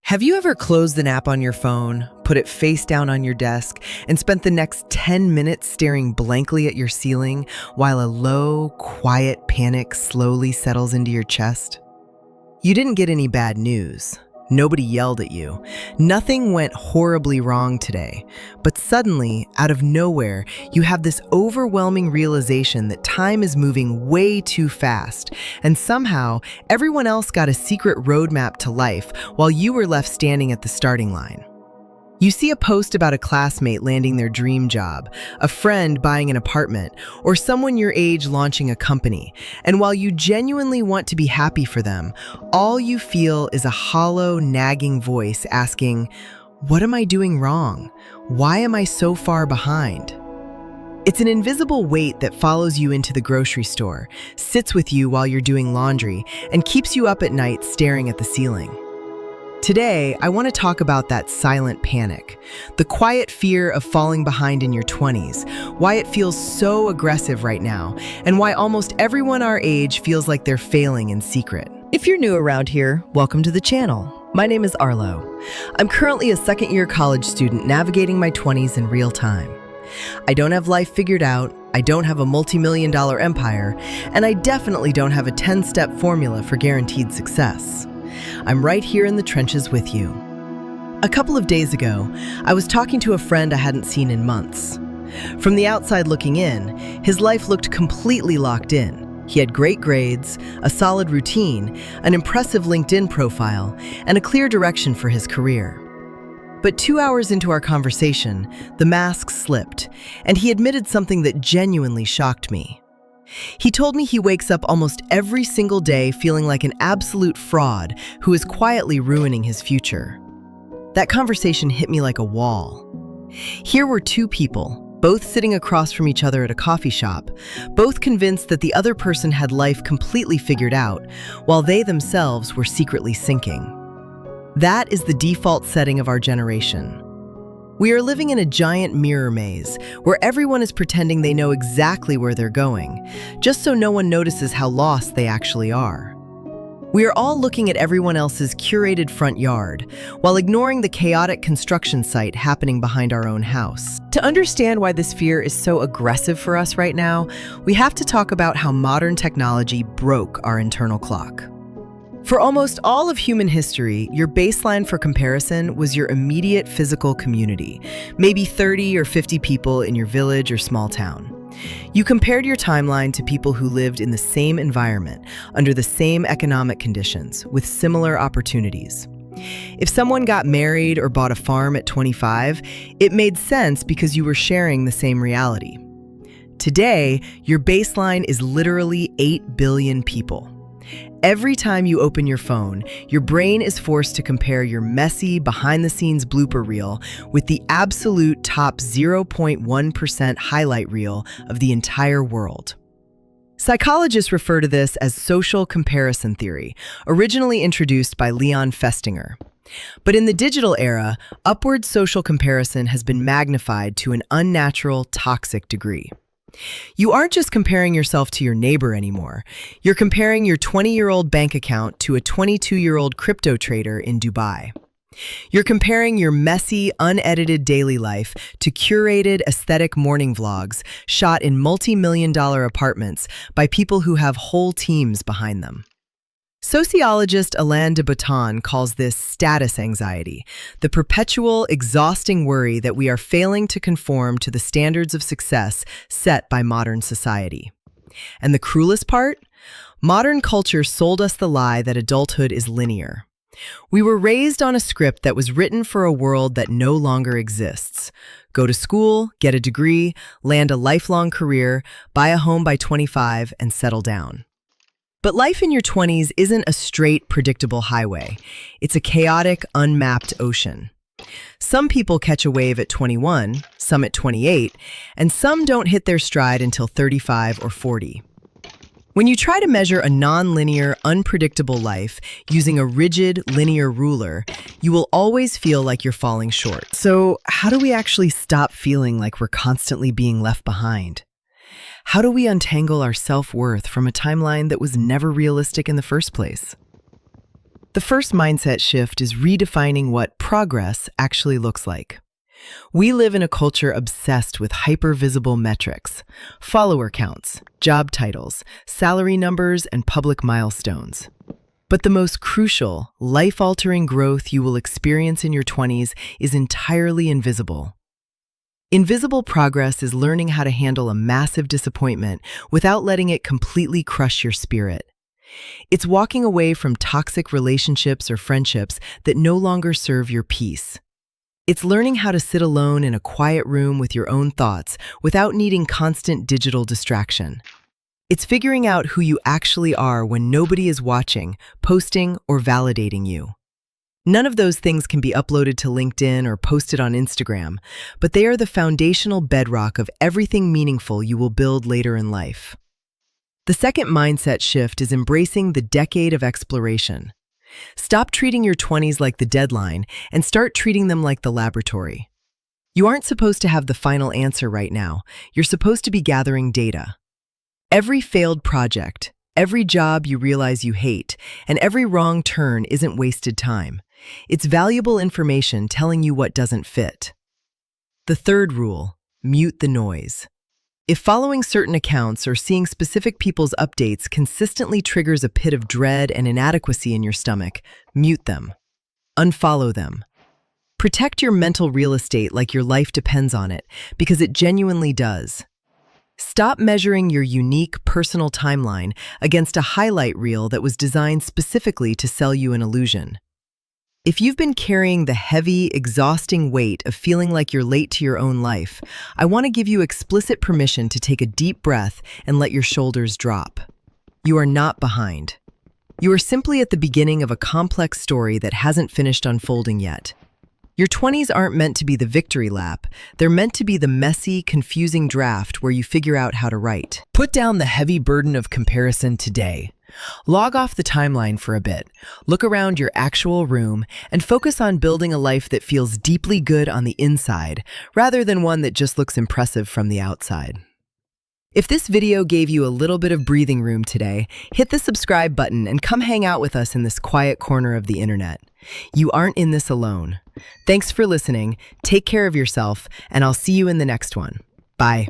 Have you ever closed an app on your phone, put it face down on your desk, and spent the next 10 minutes staring blankly at your ceiling while a low, quiet panic slowly settles into your chest? You didn't get any bad news. Nobody yelled at you. Nothing went horribly wrong today. But suddenly, out of nowhere, you have this overwhelming realization that time is moving way too fast, and somehow everyone else got a secret roadmap to life while you were left standing at the starting line. You see a post about a classmate landing their dream job, a friend buying an apartment, or someone your age launching a company. And while you genuinely want to be happy for them, all you feel is a hollow, nagging voice asking, "What am I doing wrong? Why am I so far behind?" It's an invisible weight that follows you into the grocery store, sits with you while you're doing laundry, and keeps you up at night staring at the ceiling. Today, I want to talk about that silent panic, the quiet fear of falling behind in your 20s, why it feels so aggressive right now, and why almost everyone our age feels like they're failing in secret. If you're new around here, welcome to the channel. My name is Arlo. I'm currently a second-year college student navigating my 20s in real time. I don't have life figured out, I don't have a multi-million-dollar empire, and I definitely don't have a 10-step formula for guaranteed success. I'm right here in the trenches with you. A couple of days ago, I was talking to a friend I hadn't seen in months. From the outside looking in, his life looked completely locked in. He had great grades, a solid routine, an impressive LinkedIn profile, and a clear direction for his career. But 2 hours into our conversation, the mask slipped, and he admitted something that genuinely shocked me. He told me he wakes up almost every single day feeling like an absolute fraud who is quietly ruining his future. That conversation hit me like a wall. Here were two people, both sitting across from each other at a coffee shop, both convinced that the other person had life completely figured out, while they themselves were secretly sinking. That is the default setting of our generation. We are living in a giant mirror maze where everyone is pretending they know exactly where they're going, just so no one notices how lost they actually are. We are all looking at everyone else's curated front yard while ignoring the chaotic construction site happening behind our own house. To understand why this fear is so aggressive for us right now, we have to talk about how modern technology broke our internal clock. For almost all of human history, your baseline for comparison was your immediate physical community, maybe 30 or 50 people in your village or small town. You compared your timeline to people who lived in the same environment, under the same economic conditions, with similar opportunities. If someone got married or bought a farm at 25, it made sense because you were sharing the same reality. Today, your baseline is literally 8 billion people. Every time you open your phone, your brain is forced to compare your messy, behind-the-scenes blooper reel with the absolute top 0.1% highlight reel of the entire world. Psychologists refer to this as social comparison theory, originally introduced by Leon Festinger. But in the digital era, upward social comparison has been magnified to an unnatural, toxic degree. You aren't just comparing yourself to your neighbor anymore. You're comparing your 20-year-old bank account to a 22-year-old crypto trader in Dubai. You're comparing your messy, unedited daily life to curated, aesthetic morning vlogs shot in multi-million-dollar apartments by people who have whole teams behind them. Sociologist Alain de Botton calls this status anxiety, the perpetual, exhausting worry that we are failing to conform to the standards of success set by modern society. And the cruelest part? Modern culture sold us the lie that adulthood is linear. We were raised on a script that was written for a world that no longer exists. Go to school, get a degree, land a lifelong career, buy a home by 25, and settle down. But life in your 20s isn't a straight, predictable highway. It's a chaotic, unmapped ocean. Some people catch a wave at 21, some at 28, and some don't hit their stride until 35 or 40. When you try to measure a non-linear, unpredictable life using a rigid, linear ruler, you will always feel like you're falling short. So, how do we actually stop feeling like we're constantly being left behind? How do we untangle our self-worth from a timeline that was never realistic in the first place? The first mindset shift is redefining what progress actually looks like. We live in a culture obsessed with hyper-visible metrics, follower counts, job titles, salary numbers, and public milestones. But the most crucial, life-altering growth you will experience in your 20s is entirely invisible. Invisible progress is learning how to handle a massive disappointment without letting it completely crush your spirit. It's walking away from toxic relationships or friendships that no longer serve your peace. It's learning how to sit alone in a quiet room with your own thoughts without needing constant digital distraction. It's figuring out who you actually are when nobody is watching, posting, or validating you. None of those things can be uploaded to LinkedIn or posted on Instagram, but they are the foundational bedrock of everything meaningful you will build later in life. The second mindset shift is embracing the decade of exploration. Stop treating your 20s like the deadline and start treating them like the laboratory. You aren't supposed to have the final answer right now. You're supposed to be gathering data. Every failed project, every job you realize you hate, and every wrong turn isn't wasted time. It's valuable information telling you what doesn't fit. The third rule, mute the noise. If following certain accounts or seeing specific people's updates consistently triggers a pit of dread and inadequacy in your stomach, mute them. Unfollow them. Protect your mental real estate like your life depends on it, because it genuinely does. Stop measuring your unique personal timeline against a highlight reel that was designed specifically to sell you an illusion. If you've been carrying the heavy, exhausting weight of feeling like you're late to your own life, I want to give you explicit permission to take a deep breath and let your shoulders drop. You are not behind. You are simply at the beginning of a complex story that hasn't finished unfolding yet. Your 20s aren't meant to be the victory lap. They're meant to be the messy, confusing draft where you figure out how to write. Put down the heavy burden of comparison today. Log off the timeline for a bit, look around your actual room, and focus on building a life that feels deeply good on the inside, rather than one that just looks impressive from the outside. If this video gave you a little bit of breathing room today, hit the subscribe button and come hang out with us in this quiet corner of the internet. You aren't in this alone. Thanks for listening, take care of yourself, and I'll see you in the next one. Bye.